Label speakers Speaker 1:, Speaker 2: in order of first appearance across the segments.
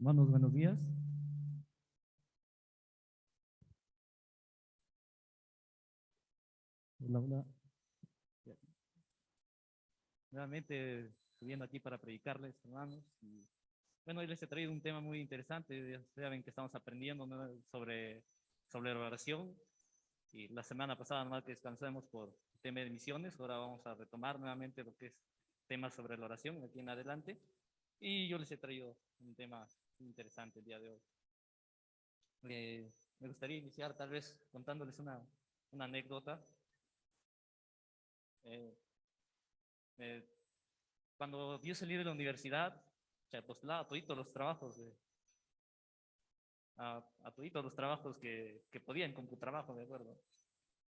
Speaker 1: Hermanos, buenos días. Hola, hola. Nuevamente subiendo aquí para predicarles, hermanos. Y, bueno, hoy les he traído un tema muy interesante. Ya saben que estamos aprendiendo, ¿no?, sobre la oración. Y la semana pasada, nomás que descansamos por el tema de misiones, ahora vamos a retomar nuevamente lo que es temas sobre la oración aquí en adelante. Y yo les he traído un tema interesante el día de hoy. Me gustaría iniciar tal vez contándoles una anécdota. Eh, eh, Cuando yo salí de la universidad, se postulaba a toditos los trabajos, a toditos los trabajos que podían con tu trabajo, ¿de acuerdo?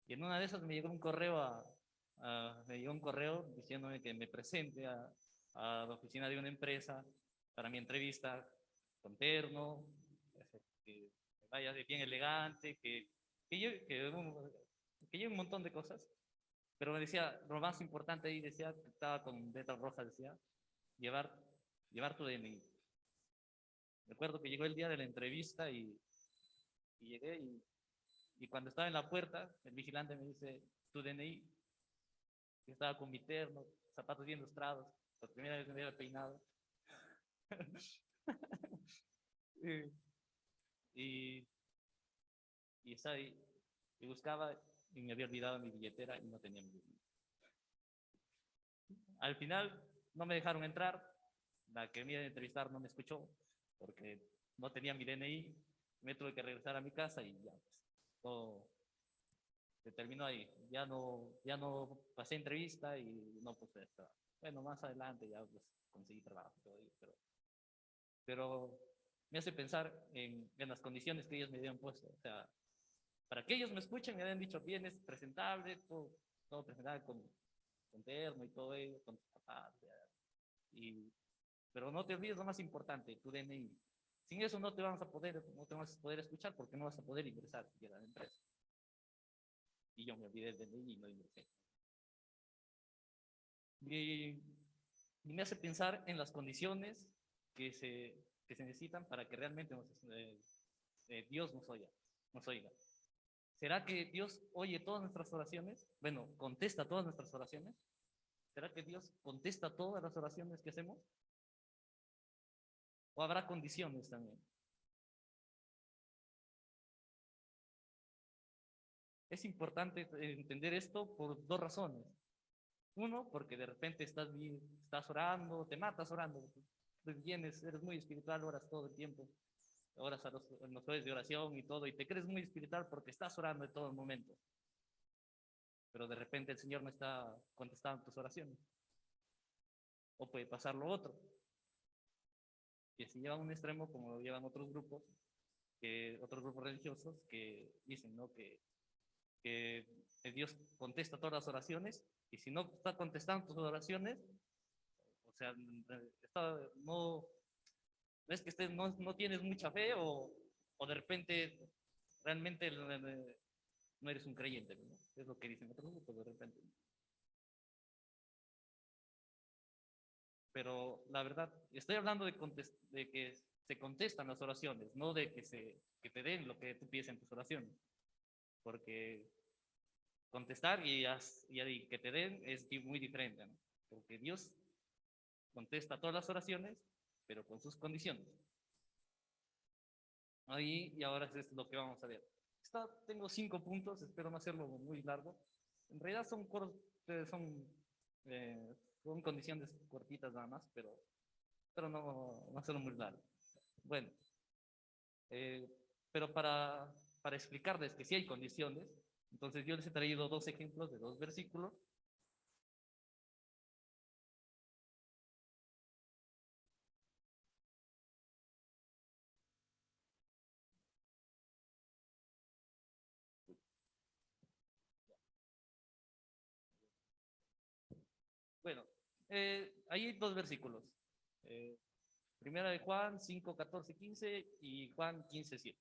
Speaker 1: Y en una de esas me llegó un correo me llegó un correo diciéndome que me presente a la oficina de una empresa para mi entrevista con terno, que vaya de bien elegante, que lleve un montón de cosas. Pero me decía, lo más importante ahí decía, que estaba con letras rojas, decía, llevar, llevar tu DNI. Recuerdo que llegó el día de la entrevista y llegué y cuando estaba en la puerta, el vigilante me dice, tu DNI. Yo estaba con mi terno, zapatos bien lustrados, por primera vez me había peinado. y, y estaba ahí, y buscaba y me había olvidado mi billetera y no tenía mi DNI. Al final no me dejaron entrar, la que me iba a entrevistar no me escuchó porque no tenía mi DNI, me tuve que regresar a mi casa y ya, pues, todo se terminó ahí. Ya no pasé entrevista y no puse esto. Bueno, más adelante ya pues conseguí trabajo y todo ello, pero me hace pensar en las condiciones que ellos me habían puesto. O sea, para que ellos me escuchen, me habían dicho, bien, es presentable, todo presentable con terno y todo ello, con tus papás. Y, pero no te olvides lo más importante, tu DNI. Sin eso no te vas a poder escuchar porque no vas a poder ingresar siquiera a la empresa. Y yo me olvidé del DNI y no ingresé. Y, y me hace pensar en las condiciones que se necesitan para que realmente Dios nos oiga. ¿Será que Dios oye todas nuestras oraciones? Bueno, contesta todas nuestras oraciones. ¿Será que Dios contesta todas las oraciones que hacemos? ¿O habrá condiciones también? Es importante entender esto por dos razones. Uno, porque de repente estás orando, te matas orando, pues vienes, eres muy espiritual, oras todo el tiempo, oras en los jueves de oración y todo, y te crees muy espiritual porque estás orando en todo el momento, pero de repente el Señor no está contestando tus oraciones. O puede pasar lo otro, que se lleva a un extremo como lo llevan otros grupos religiosos que dicen, ¿no?, que Dios contesta todas las oraciones, y si no está contestando tus oraciones, o sea, no es que no tienes mucha fe, o de repente realmente no eres un creyente, ¿no? Es lo que dicen otros grupos de repente. Pero la verdad, estoy hablando de que se contestan las oraciones, no de que te den lo que tú pides en tus oraciones. Porque contestar y que te den es muy diferente, ¿no? Porque Dios contesta todas las oraciones, pero con sus condiciones. Ahí, y ahora es lo que vamos a ver. Tengo 5 puntos, espero no hacerlo muy largo. En realidad son condiciones cortitas nada más, pero no hacerlo muy largo. Bueno, eh, pero para explicarles que sí hay condiciones, entonces yo les he traído dos ejemplos de dos versículos. Bueno, ahí hay dos versículos. Eh, Primera de Juan 5, 14, 15 y Juan 15, 7.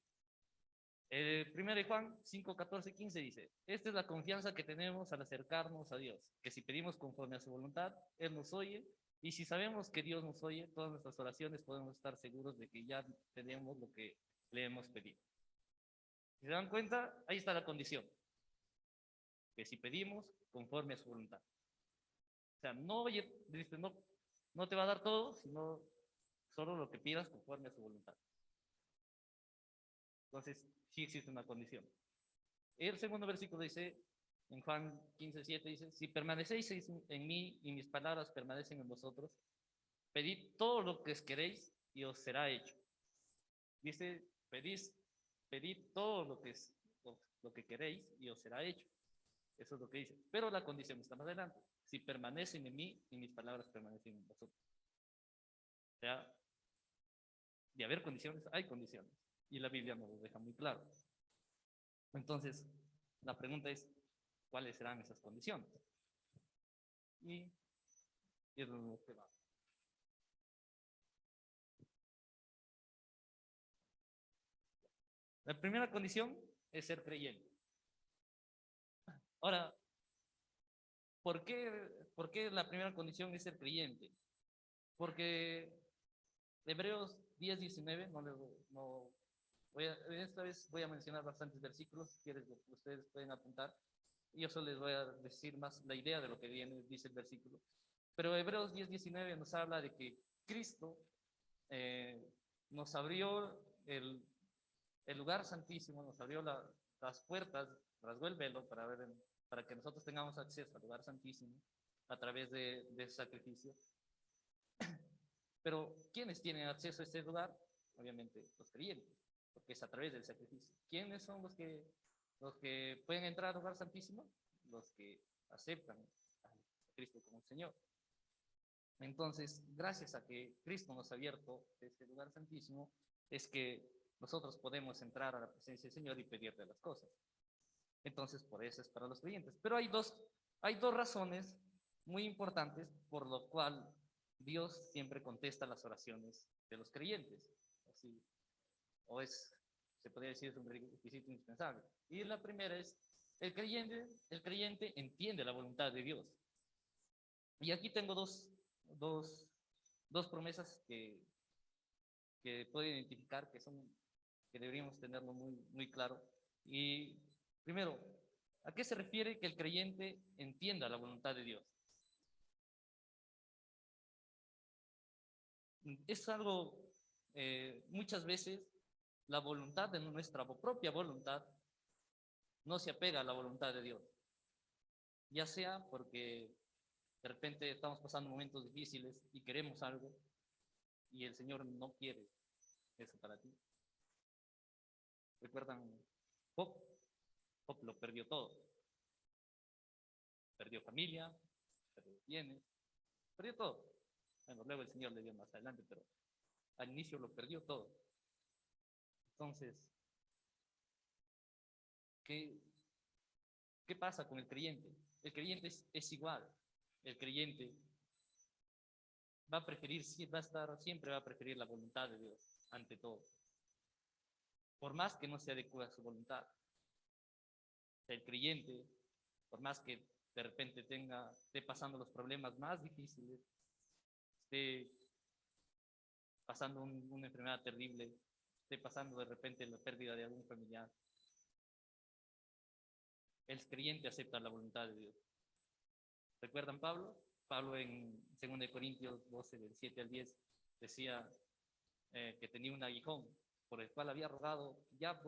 Speaker 1: Primera de Juan 5, 14, 15 dice, esta es la confianza que tenemos al acercarnos a Dios, que si pedimos conforme a su voluntad, Él nos oye, Y si sabemos que Dios nos oye, todas nuestras oraciones podemos estar seguros de que ya tenemos lo que le hemos pedido. Si se dan cuenta, ahí está la condición, que si pedimos conforme a su voluntad. O sea, no, dice, no te va a dar todo, sino solo lo que pidas conforme a su voluntad. Entonces, sí existe una condición. El segundo versículo dice, en Juan 15:7 dice, si permanecéis en mí y mis palabras permanecen en vosotros, pedid todo lo que queréis y os será hecho. Dice, pedid todo lo que queréis y os será hecho. Eso es lo que dice. Pero la condición está más adelante. Si permanecen en mí y mis palabras permanecen en vosotros. O sea, de haber condiciones, hay condiciones. Y la Biblia nos lo deja muy claro. Entonces, la pregunta es, ¿cuáles serán esas condiciones? Y es lo que va. La primera condición es ser creyente. Ahora, ¿por qué la primera condición es ser creyente? Porque Hebreos 10:19, esta vez voy a mencionar bastantes versículos, si quieren, ustedes pueden apuntar, y yo solo les voy a decir más la idea de lo que dice el versículo. Pero Hebreos 10:19 nos habla de que Cristo nos abrió el lugar santísimo, nos abrió las puertas, rasgó el velo para que nosotros tengamos acceso al lugar santísimo a través de ese sacrificio. Pero ¿quiénes tienen acceso a este lugar? Obviamente los creyentes, porque es a través del sacrificio. ¿Quiénes son los que pueden entrar al lugar santísimo? Los que aceptan a Cristo como Señor. Entonces, gracias a que Cristo nos ha abierto este lugar santísimo, es que nosotros podemos entrar a la presencia del Señor y pedirle las cosas. Entonces, por eso es para los creyentes. Pero hay dos razones muy importantes por lo cual Dios siempre contesta las oraciones de los creyentes. Así, se podría decir, es un requisito indispensable. Y la primera es, el creyente entiende la voluntad de Dios. Y aquí tengo dos promesas que puedo identificar, que deberíamos tenerlo muy claro. Y primero, ¿a qué se refiere que el creyente entienda la voluntad de Dios? Es algo, muchas veces, la voluntad de nuestra propia voluntad no se apega a la voluntad de Dios. Ya sea porque de repente estamos pasando momentos difíciles y queremos algo y el Señor no quiere eso para ti. ¿Recuerdan Job? Job lo perdió todo. Perdió familia, perdió bienes, perdió todo. Bueno, luego el Señor le dio más adelante, pero al inicio lo perdió todo. Entonces, ¿qué pasa con el creyente? El creyente es igual. El creyente siempre va a preferir la voluntad de Dios ante todo. Por más que no se adecue a su voluntad. El creyente, por más que de repente esté pasando los problemas más difíciles, esté pasando una enfermedad terrible, esté pasando de repente la pérdida de algún familiar, el creyente acepta la voluntad de Dios. ¿Recuerdan Pablo? Pablo en 2 Corintios 12, del 7 al 10, decía que tenía un aguijón por el cual había rogado ya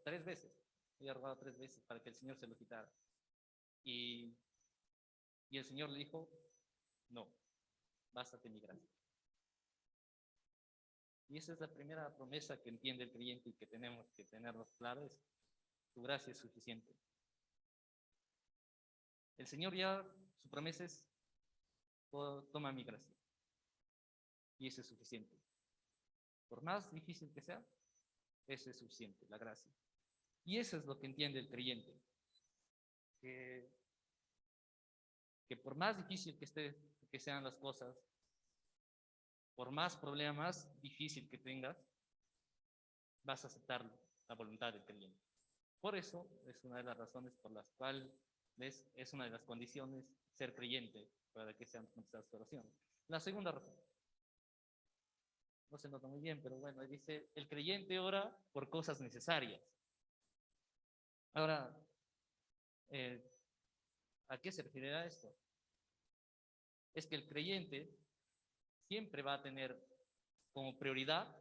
Speaker 1: tres veces, había rogado 3 veces para que el Señor se lo quitara. Y el Señor le dijo, no, bástate mi gracia. Y esa es la primera promesa que entiende el creyente y que tenemos que tenernos claros, su gracia es suficiente. El Señor ya, su promesa es, toma mi gracia. Y eso es suficiente. Por más difícil que sea, eso es suficiente, la gracia. Y eso es lo que entiende el creyente. Que por más difícil que sean las cosas, por más problemas difícil que tengas, vas a aceptar la voluntad del creyente. Por eso es una de las razones por las cuales ¿Ves? Es una de las condiciones ser creyente para que sean contestadas tus oraciones. La segunda razón, no se nota muy bien, pero bueno, dice, el creyente ora por cosas necesarias. Ahora, eh, ¿a qué se refiere a esto? Es que el creyente siempre va a tener como prioridad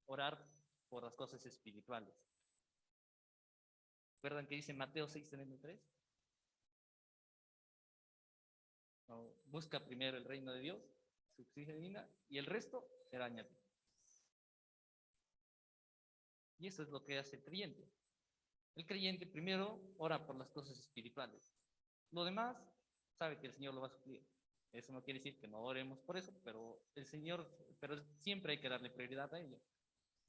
Speaker 1: orar por las cosas espirituales. ¿Recuerdan que dice Mateo 6:33? No, busca primero el reino de Dios, su justicia divina, y el resto será añadido. Y eso es lo que hace el creyente. El creyente primero ora por las cosas espirituales. Lo demás sabe que el Señor lo va a suplir. Eso no quiere decir que no oremos por eso, pero el Señor, pero siempre hay que darle prioridad a ello.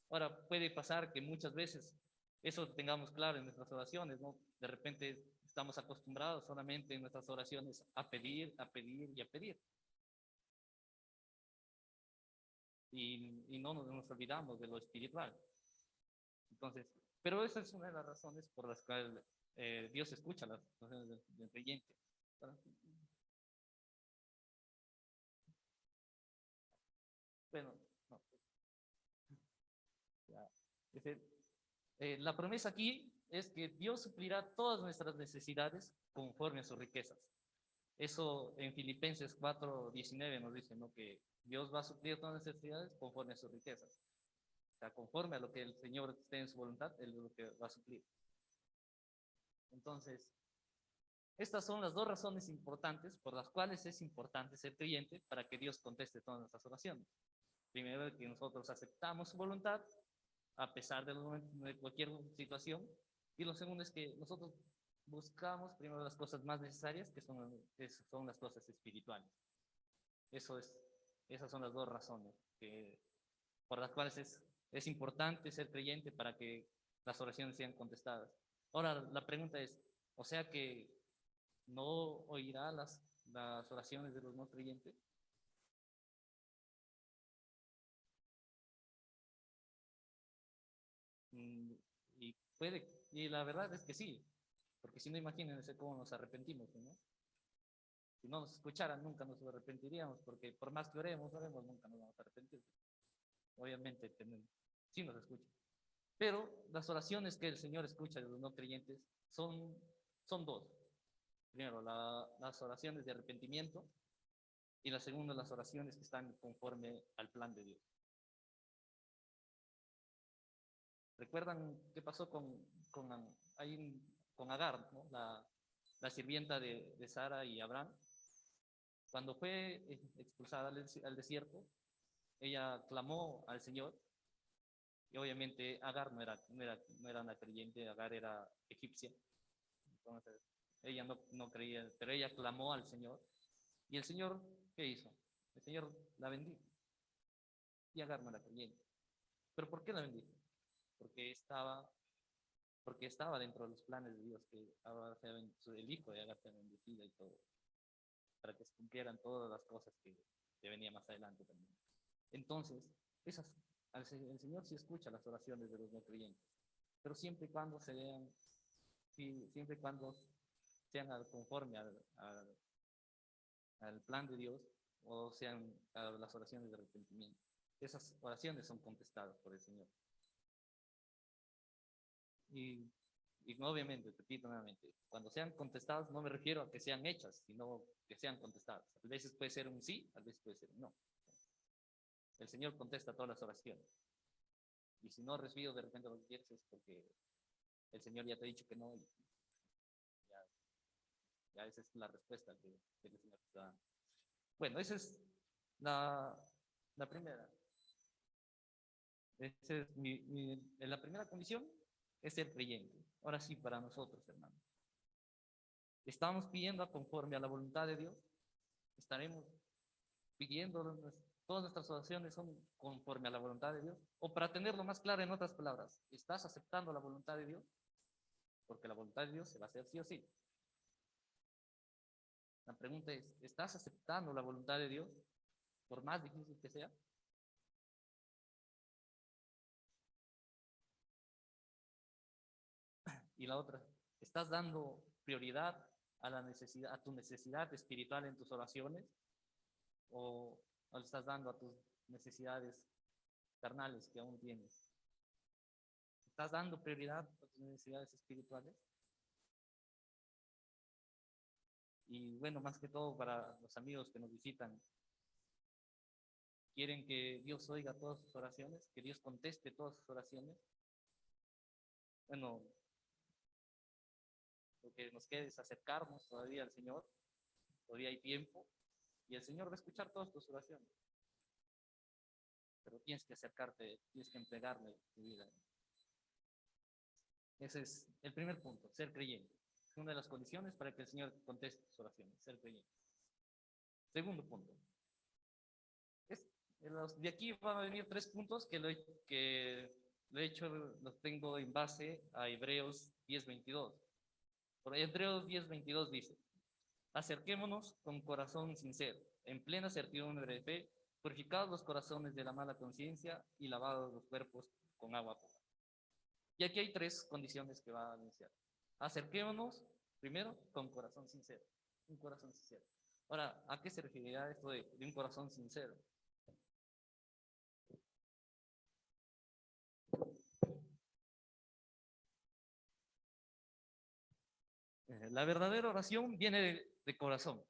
Speaker 1: Ahora, puede pasar que muchas veces eso tengamos claro en nuestras oraciones, ¿no? De repente estamos acostumbrados solamente en nuestras oraciones a pedir, a pedir y a pedir. Y no nos olvidamos de lo espiritual. Entonces, pero esa es una de las razones por las cuales Dios escucha las oraciones del creyente. Bueno, no, ya. La promesa aquí es que Dios suplirá todas nuestras necesidades conforme a sus riquezas. Eso en Filipenses 4:19 nos dice, ¿no? Que Dios va a suplir todas las necesidades conforme a sus riquezas. O sea, conforme a lo que el Señor esté en su voluntad, Él es lo que va a suplir. Entonces, estas son las dos razones importantes por las cuales es importante ser creyente para que Dios conteste todas nuestras oraciones. Primero, que nosotros aceptamos su voluntad a pesar de cualquier situación. Y lo segundo es que nosotros buscamos primero las cosas más necesarias, que son las cosas espirituales. Eso es, esas son las dos razones por las cuales es importante ser creyente para que las oraciones sean contestadas. Ahora, la pregunta es, o sea que no oirá las oraciones de los no creyentes. Mm, y y la verdad es que sí, porque si no, imagínense cómo nos arrepentimos, ¿no? Si no nos escucharan, nunca nos arrepentiríamos, porque por más que oremos, nunca nos vamos a arrepentir. Obviamente, sí nos escucha. Pero las oraciones que el Señor escucha de los no creyentes son dos. Primero, las oraciones de arrepentimiento y la segunda, las oraciones que están conforme al plan de Dios. ¿Recuerdan qué pasó con Agar, ¿no? La sirvienta de Sara y Abraham? Cuando fue expulsada al desierto, ella clamó al Señor y obviamente Agar no era una creyente, Agar era egipcia. Entonces, ella no creía, pero ella clamó al Señor. ¿Y el Señor qué hizo? El Señor la bendijo y Agar no era creyente. ¿Pero por qué la bendijo? Porque estaba, porque estaba dentro de los planes de Dios, que el hijo de Agar sea bendecida y todo, para que se cumplieran todas las cosas que venía más adelante también. Entonces, esas, el Señor sí escucha las oraciones de los no creyentes, pero siempre y cuando siempre y cuando sean conforme al plan de Dios o sean las oraciones de arrepentimiento. Esas oraciones son contestadas por el Señor. Y, y obviamente, repito nuevamente, cuando sean contestadas no me refiero a que sean hechas, sino que sean contestadas. A veces puede ser un sí, a veces puede ser un no. El Señor contesta todas las oraciones. Y si no recibo de repente lo que quieres es porque el Señor ya te ha dicho que no y ya, ya esa es la respuesta que el Señor te da. Bueno, esa es la, la primera. Esa es la primera condición es ser creyente. Ahora sí, para nosotros, hermanos. ¿Estamos pidiendo conforme a la voluntad de Dios? ¿Estaremos pidiendo todas nuestras oraciones son conforme a la voluntad de Dios? O para tenerlo más claro en otras palabras, ¿estás aceptando la voluntad de Dios? Porque la voluntad de Dios se va a hacer sí o sí. La pregunta es, ¿estás aceptando la voluntad de Dios? Por más difícil que sea. Y la otra, ¿estás dando prioridad a la necesidad, a tu necesidad espiritual en tus oraciones, o le estás dando a tus necesidades carnales que aún tienes? ¿Estás dando prioridad a tus necesidades espirituales? Y bueno, más que todo para los amigos que nos visitan, ¿quieren que Dios oiga todas sus oraciones? ¿Que Dios conteste todas sus oraciones? Bueno, lo que nos queda es acercarnos todavía al Señor, todavía hay tiempo, y el Señor va a escuchar todas tus oraciones. Pero tienes que acercarte, tienes que entregarle tu vida. Ese es el primer punto, ser creyente. Es una de las condiciones para que el Señor conteste tus oraciones, ser creyente. Segundo punto. De aquí van a venir 3 puntos que lo he hecho, los tengo en base a Hebreos 10:22. Por Hebreos 10:22 dice: acerquémonos con corazón sincero, en plena certidumbre de fe, purificados los corazones de la mala conciencia y lavados los cuerpos con agua pura. Y aquí hay 3 condiciones que va a anunciar. Acerquémonos, primero, con corazón sincero. Un corazón sincero. Ahora, ¿a qué se referirá esto de un corazón sincero? La verdadera oración viene de corazón,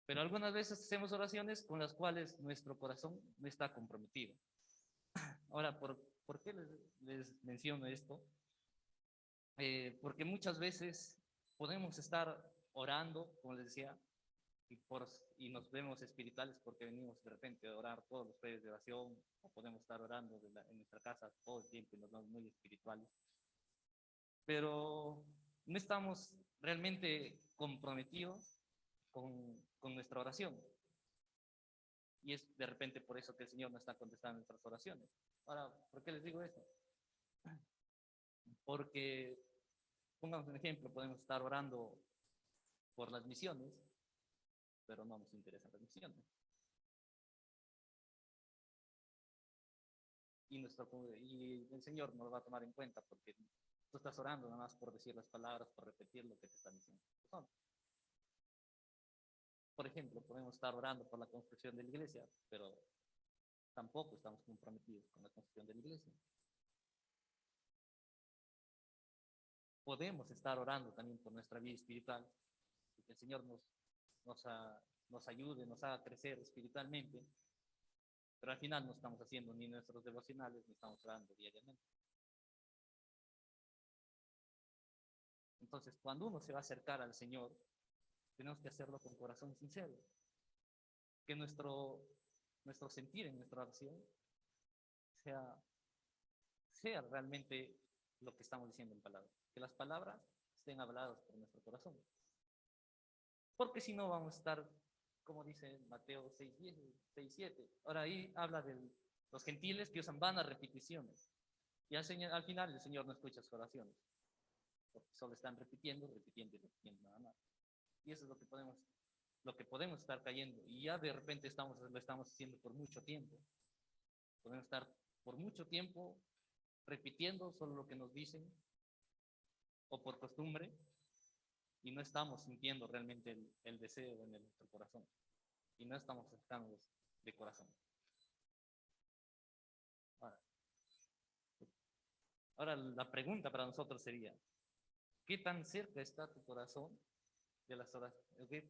Speaker 1: pero algunas veces hacemos oraciones con las cuales nuestro corazón no está comprometido. Ahora, ¿por qué les menciono esto? Porque muchas veces podemos estar orando, como les decía, y nos vemos espirituales porque venimos de repente a orar todos los jueves de oración, o podemos estar orando en nuestra casa todo el tiempo y nos vemos muy espirituales, pero no estamos realmente comprometidos con nuestra oración. Y es de repente por eso que el Señor no está contestando nuestras oraciones. Ahora, ¿por qué les digo esto? Porque, pongamos un ejemplo, podemos estar orando por las misiones, pero no nos interesan las misiones. Y el Señor no lo va a tomar en cuenta porque tú estás orando nada más por decir las palabras, por repetir lo que te están diciendo. Por ejemplo, podemos estar orando por la construcción de la iglesia, pero tampoco estamos comprometidos con la construcción de la iglesia. Podemos estar orando también por nuestra vida espiritual, y que el Señor nos ayude, nos haga crecer espiritualmente, pero al final no estamos haciendo ni nuestros devocionales, ni estamos orando diariamente. Entonces, cuando uno se va a acercar al Señor, tenemos que hacerlo con corazón sincero, que nuestro sentir en nuestra oración sea, sea realmente lo que estamos diciendo en palabras, que las palabras estén habladas por nuestro corazón. Porque si no vamos a estar, como dice Mateo 6:7. Ahora ahí habla de los gentiles que usan vanas repeticiones. Y al final el Señor no escucha sus oraciones, porque solo están repitiendo, repitiendo y repitiendo nada más. Y eso es lo que podemos estar cayendo. Y ya de repente lo estamos haciendo por mucho tiempo. Podemos estar por mucho tiempo repitiendo solo lo que nos dicen, o por costumbre, y no estamos sintiendo realmente el deseo en nuestro corazón. Y no estamos acercándonos de corazón. Ahora la pregunta para nosotros sería: ¿qué tan cerca está tu corazón de las oraciones?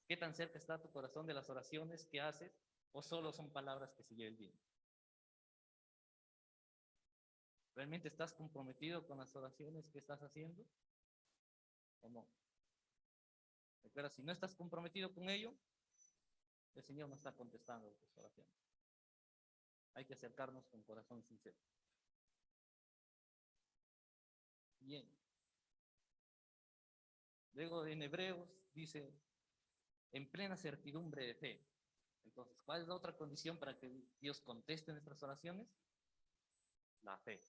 Speaker 1: ¿Qué tan cerca está tu corazón de las oraciones que haces, o solo son palabras que se lleven bien? ¿Realmente estás comprometido con las oraciones que estás haciendo o no? Pero si no estás comprometido con ello, el Señor no está contestando tus oraciones. Hay que acercarnos con corazón sincero. Bien. Luego en Hebreos dice: en plena certidumbre de fe. Entonces, ¿cuál es la otra condición para que Dios conteste nuestras oraciones? La fe.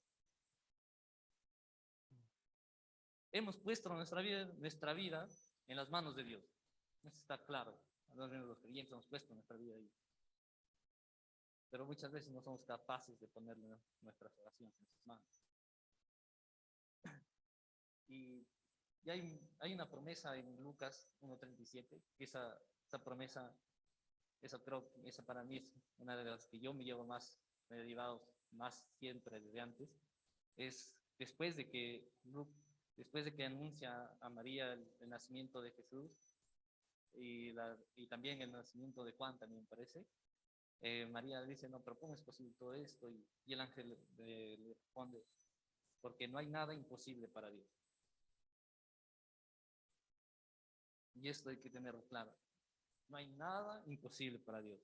Speaker 1: Hemos puesto nuestra vida en las manos de Dios. Eso está claro. Los creyentes hemos puesto nuestra vida ahí. Pero muchas veces no somos capaces de ponerle nuestras oraciones en sus manos. Y Y hay una promesa en Lucas 1:37, que esa promesa, esa para mí es una de las que yo me llevo más, me he llevado más siempre desde antes, es después de que anuncia a María el nacimiento de Jesús y también el nacimiento de Juan, también me parece. María dice, no, pero ¿cómo es posible todo esto? Y el ángel le responde, porque no hay nada imposible para Dios. Y esto hay que tenerlo claro. No hay nada imposible para Dios.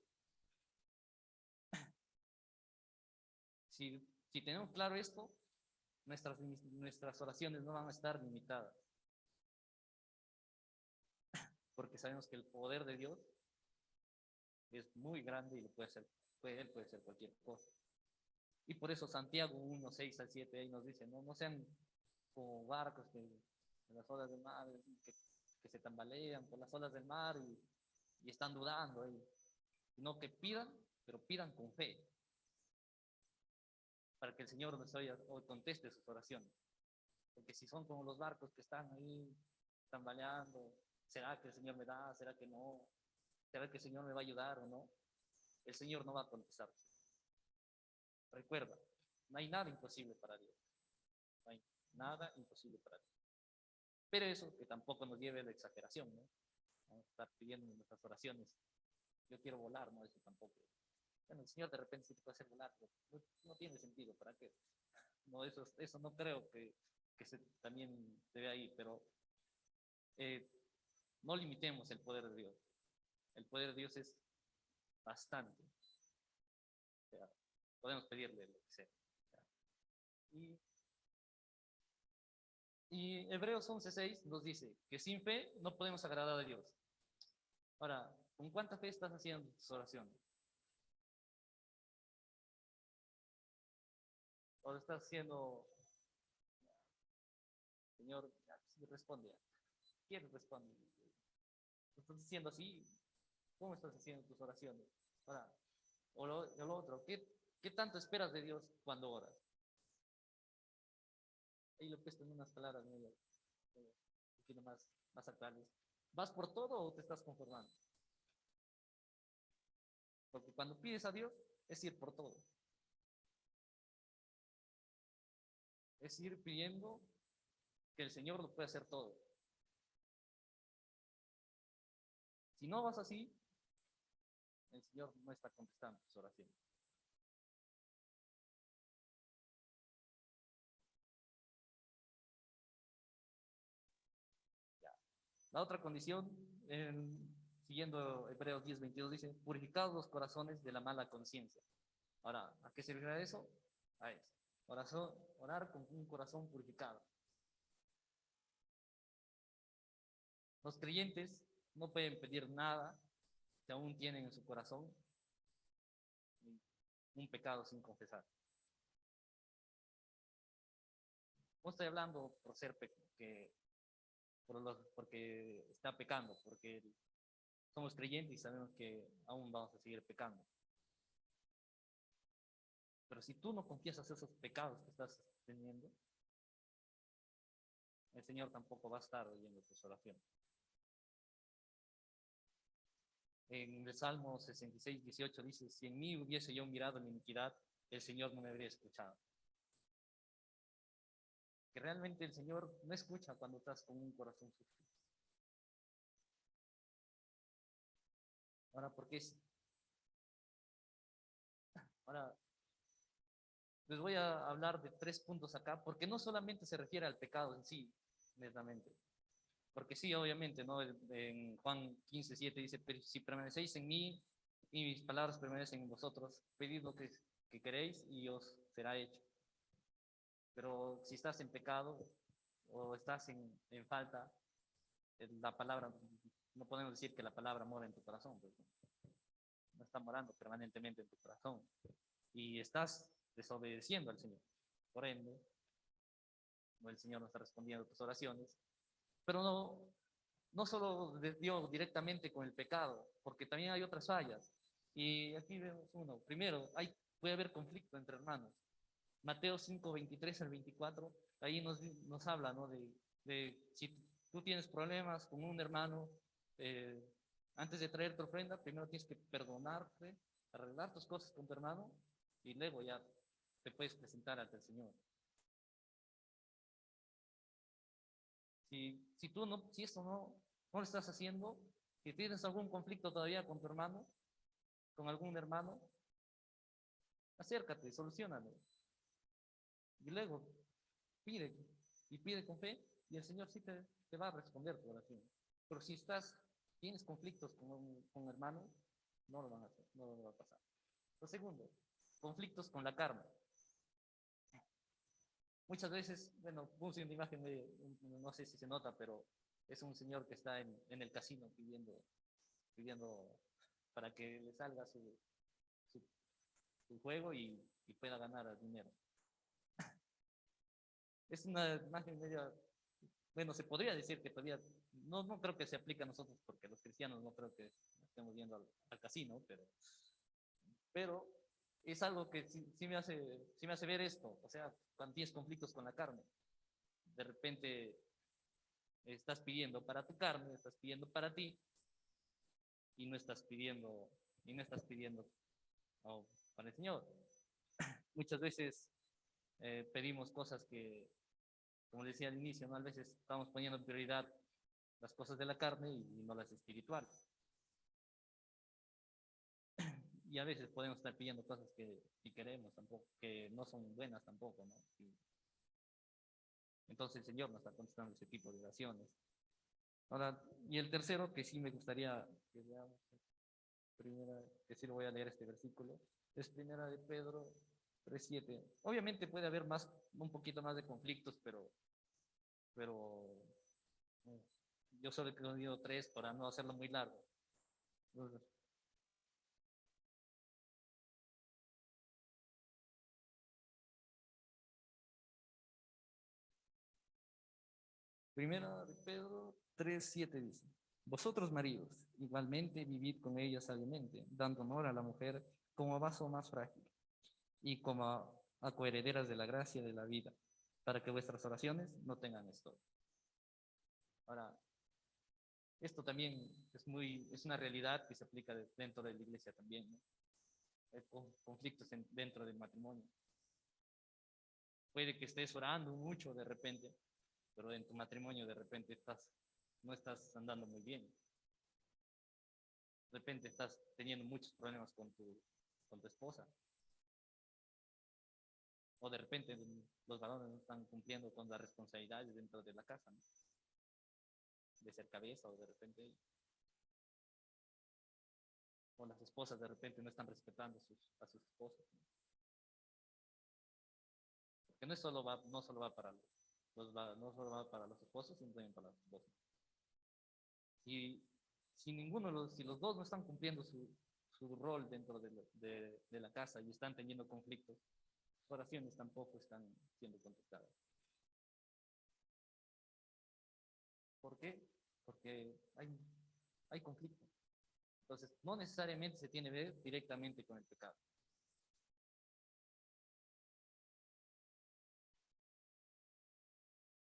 Speaker 1: Si tenemos claro esto, nuestras oraciones no van a estar limitadas, porque sabemos que el poder de Dios es muy grande y Él puede hacer cualquier cosa. Y por eso Santiago 1:6-7 ahí nos dice, no sean como barcos que en las olas del mar, que se tambalean por las olas del mar y están dudando ahí, sino que pidan, pero pidan con fe, para que el Señor hoy conteste sus oraciones. Porque si son como los barcos que están ahí tambaleando, ¿será que el Señor me da? ¿Será que no? ¿Será que el Señor me va a ayudar o no? El Señor no va a contestar. Recuerda, no hay nada imposible para Dios. No hay nada imposible para Dios. Pero eso que tampoco nos lleve a la exageración, ¿no? Vamos a estar pidiendo en nuestras oraciones, yo quiero volar, ¿no? Eso tampoco. Bueno, el Señor de repente sí te puede hacer volar, pero no tiene sentido, ¿para qué? No, eso no creo que también se ve ahí, pero eh, no limitemos el poder de Dios. El poder de Dios es bastante. O sea, podemos pedirle lo que sea. Y, y Hebreos 11:6 nos dice que sin fe no podemos agradar a Dios. Ahora, ¿con cuánta fe estás haciendo tus oraciones? ¿O estás haciendo, Señor, sí, responde? ¿Quién responde? ¿Estás haciendo así? ¿Cómo estás haciendo tus oraciones? Ahora, o lo otro, ¿qué tanto esperas de Dios cuando oras? Ahí lo he puesto en unas palabras un poquito más actuales. ¿Vas por todo o te estás conformando? Porque cuando pides a Dios es ir por todo. Es ir pidiendo que el Señor lo puede hacer todo. Si no vas así, el Señor no está contestando tus oraciones. Ya. La otra condición, siguiendo Hebreos 10:22, dice, purificados los corazones de la mala conciencia. Ahora, ¿a qué servirá eso? A eso. Orar con un corazón purificado. Los creyentes no pueden pedir nada que aún tienen en su corazón un pecado sin confesar. No estoy hablando por ser porque está pecando, porque somos creyentes y sabemos que aún vamos a seguir pecando. Pero si tú no confiesas esos pecados que estás teniendo, el Señor tampoco va a estar oyendo tus oraciones. En el Salmo 66:18 dice, si en mí hubiese yo mirado mi iniquidad, el Señor no me habría escuchado. Que realmente el Señor no escucha cuando estás con un corazón sucio. Ahora, ¿por qué? Ahora, les voy a hablar de 3 puntos acá, porque no solamente se refiere al pecado en sí, netamente. Porque sí, obviamente, ¿no? En Juan 15:7 dice, pero si permanecéis en mí y mis palabras permanecen en vosotros, pedid lo que queréis y os será hecho. Pero si estás en pecado o estás en falta, la palabra, no podemos decir que la palabra mora en tu corazón, pues, no está morando permanentemente en tu corazón. Y estás desobedeciendo al Señor. Por ende, el Señor no está respondiendo a tus oraciones, pero no solo dio directamente con el pecado, porque también hay otras fallas. Y aquí vemos uno. Primero, puede haber conflicto entre hermanos. Mateo 5:23-24, ahí nos habla, ¿no? de si tú tienes problemas con un hermano, antes de traer tu ofrenda, primero tienes que perdonarte, arreglar tus cosas con tu hermano y luego ya te puedes presentar ante el Señor. Si tú no, si esto no lo estás haciendo, si tienes algún conflicto todavía con tu hermano, con algún hermano, acércate, solucionalo. Y luego pide, y pide con fe, y el Señor sí te va a responder tu oración. Pero si tienes conflictos con hermano, no lo van a hacer, no lo va a pasar. Lo segundo, conflictos con la carne. Muchas veces, bueno, puse una imagen no sé si se nota, pero es un señor que está en el casino pidiendo para que le salga su, su juego y pueda ganar dinero. Es una imagen media, bueno, se podría decir que todavía, no creo que se aplique a nosotros, porque los cristianos no creo que estemos yendo al casino, pero es algo que sí me hace ver esto. O sea, cuando tienes conflictos con la carne, de repente estás pidiendo para tu carne, estás pidiendo para ti, y no estás pidiendo oh, para el Señor. Muchas veces pedimos cosas que, como decía al inicio, ¿no? A veces estamos poniendo en prioridad las cosas de la carne y no las espirituales. Y a veces podemos estar pidiendo cosas que ni queremos tampoco, que no son buenas tampoco, ¿no? Entonces el Señor nos está contestando ese tipo de oraciones. Ahora, y el tercero que sí me gustaría que veamos, primera, que sí lo voy a leer este versículo, es primera de Pedro 3:7. Obviamente puede haber un poquito más de conflictos, pero yo solo he tenido tres para no hacerlo muy largo. Entonces, primera de Pedro 3:7 dice: Vosotros maridos, igualmente vivid con ella sabiamente, dando honor a la mujer como vaso más frágil y como a coherederas de la gracia de la vida, para que vuestras oraciones no tengan esto. Ahora, esto también es una realidad que se aplica dentro de la iglesia también, ¿no? Hay conflictos dentro del matrimonio. Puede que estés orando mucho de repente, pero en tu matrimonio de repente no estás andando muy bien. De repente estás teniendo muchos problemas con tu esposa. O de repente los varones no están cumpliendo con las responsabilidades dentro de la casa, ¿no? De ser cabeza o de repente, o las esposas de repente no están respetando a sus esposos, ¿no? Porque no solo va para no solo va para los esposos, sino también para las esposas. Si, si los dos no están cumpliendo su rol dentro de la casa y están teniendo conflictos, sus oraciones tampoco están siendo contestadas. ¿Por qué? Porque hay conflicto. Entonces, no necesariamente se tiene que ver directamente con el pecado.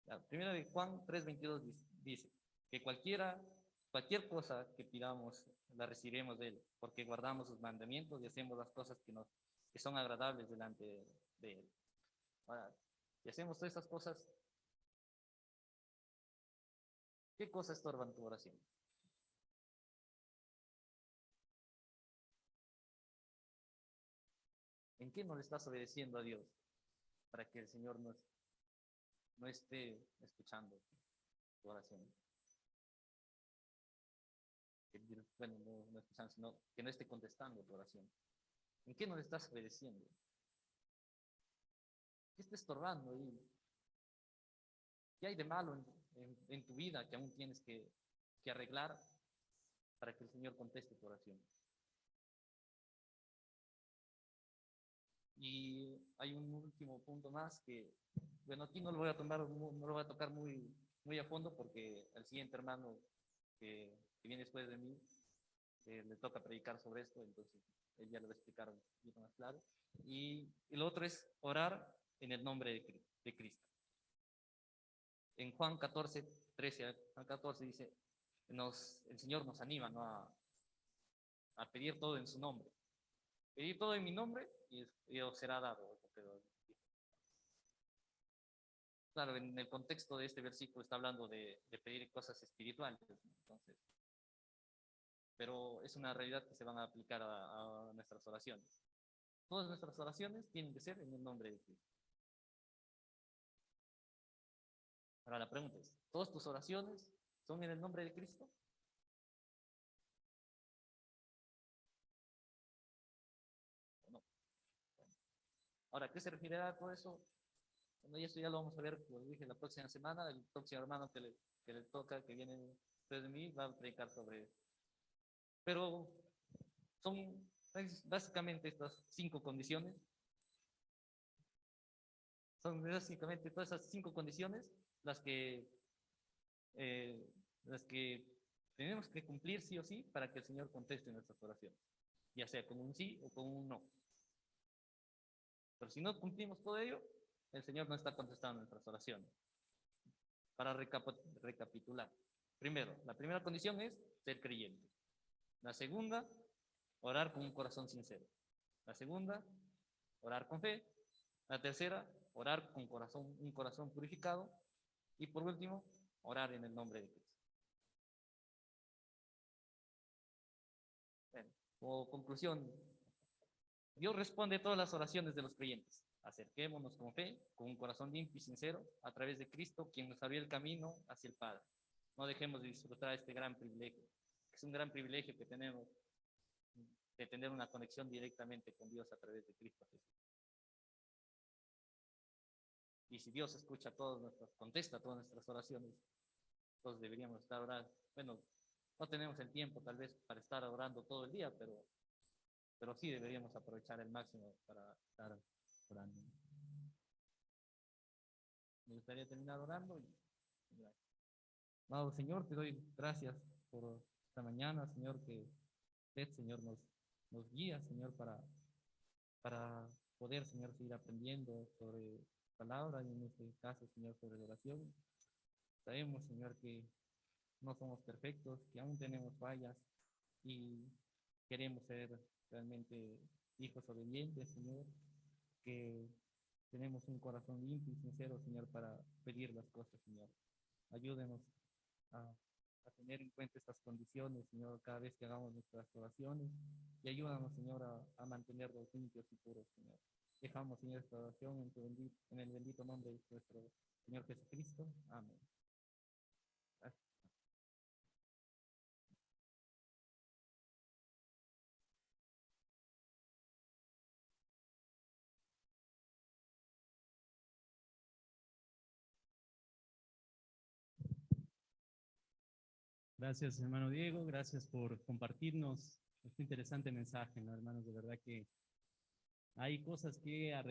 Speaker 1: La primera de Juan 3:22 dice que cualquier cosa que pidamos la recibiremos de Él, porque guardamos sus mandamientos y hacemos las cosas que son agradables delante de Él. Ahora, si hacemos todas estas cosas, ¿qué cosas estorban tu oración? ¿En qué no le estás obedeciendo a Dios para que el Señor no esté escuchando tu oración? Bueno, no escuchando, sino que no esté contestando tu oración. ¿En qué no le estás obedeciendo? ¿Qué está estorbando ahí? ¿Qué hay de malo en tu vida que aún tienes que arreglar para que el Señor conteste tu oración? Y hay un último punto más que, bueno, aquí no lo voy a no lo voy a tocar muy a fondo porque al siguiente hermano que viene después de mí le toca predicar sobre esto, entonces él ya lo va a explicar un poquito más claro. Y el otro es orar en el nombre de Cristo. En Juan 14, 13 al 14 dice, el Señor nos anima, ¿no? A pedir todo en su nombre. Pedir todo en mi nombre y os será dado. Pero, claro, en el contexto de este versículo está hablando de pedir cosas espirituales, ¿no? Entonces, pero es una realidad que se van a aplicar a nuestras oraciones. Todas nuestras oraciones tienen que ser en el nombre de Cristo. Ahora la pregunta es, ¿todas tus oraciones son en el nombre de Cristo? ¿O no? Bueno, ahora, ¿qué se refiere a todo eso? Bueno, y esto ya lo vamos a ver, como dije, la próxima semana. El próximo hermano que le toca, que viene después de mí, va a predicar sobre eso. Pero son básicamente estas 5 condiciones. Son básicamente todas esas 5 condiciones eh, las que tenemos que cumplir sí o sí para que el Señor conteste nuestras oraciones, ya sea con un sí o con un no. Pero si no cumplimos todo ello, el Señor no está contestando nuestras oraciones. Para recapitular. Primero, la primera condición es ser creyente. La segunda, orar con un corazón sincero. La segunda, orar con fe. La tercera, orar con un corazón purificado. Y por último, orar en el nombre de Cristo. Bueno, como conclusión, Dios responde a todas las oraciones de los creyentes. Acerquémonos con fe, con un corazón limpio y sincero, a través de Cristo, quien nos abrió el camino hacia el Padre. No dejemos de disfrutar este gran privilegio. Es un gran privilegio que tenemos de tener una conexión directamente con Dios a través de Cristo Jesús. Y si Dios contesta todas nuestras oraciones, todos deberíamos estar orando. Bueno, no tenemos el tiempo tal vez para estar orando todo el día, pero sí deberíamos aprovechar el máximo para estar orando. Me gustaría terminar orando. Amado Señor, te doy gracias por esta mañana, Señor, que usted, Señor, nos guía, Señor, para poder, Señor, seguir aprendiendo sobre palabra y en este caso, Señor, sobre la oración. Sabemos, Señor, que no somos perfectos, que aún tenemos fallas y queremos ser realmente hijos obedientes, Señor, que tenemos un corazón limpio y sincero, Señor, para pedir las cosas, Señor. Ayúdenos a, a tener en cuenta estas condiciones, Señor, cada vez que hagamos nuestras oraciones y ayúdanos, Señor, a mantenerlos limpios y puros, Señor. Dejamos, Señor, esta oración en el bendito nombre de nuestro Señor Jesucristo. Amén. Gracias.
Speaker 2: Gracias, hermano Diego. Gracias por compartirnos este interesante mensaje, ¿no, hermanos? De verdad que hay cosas que arreglar.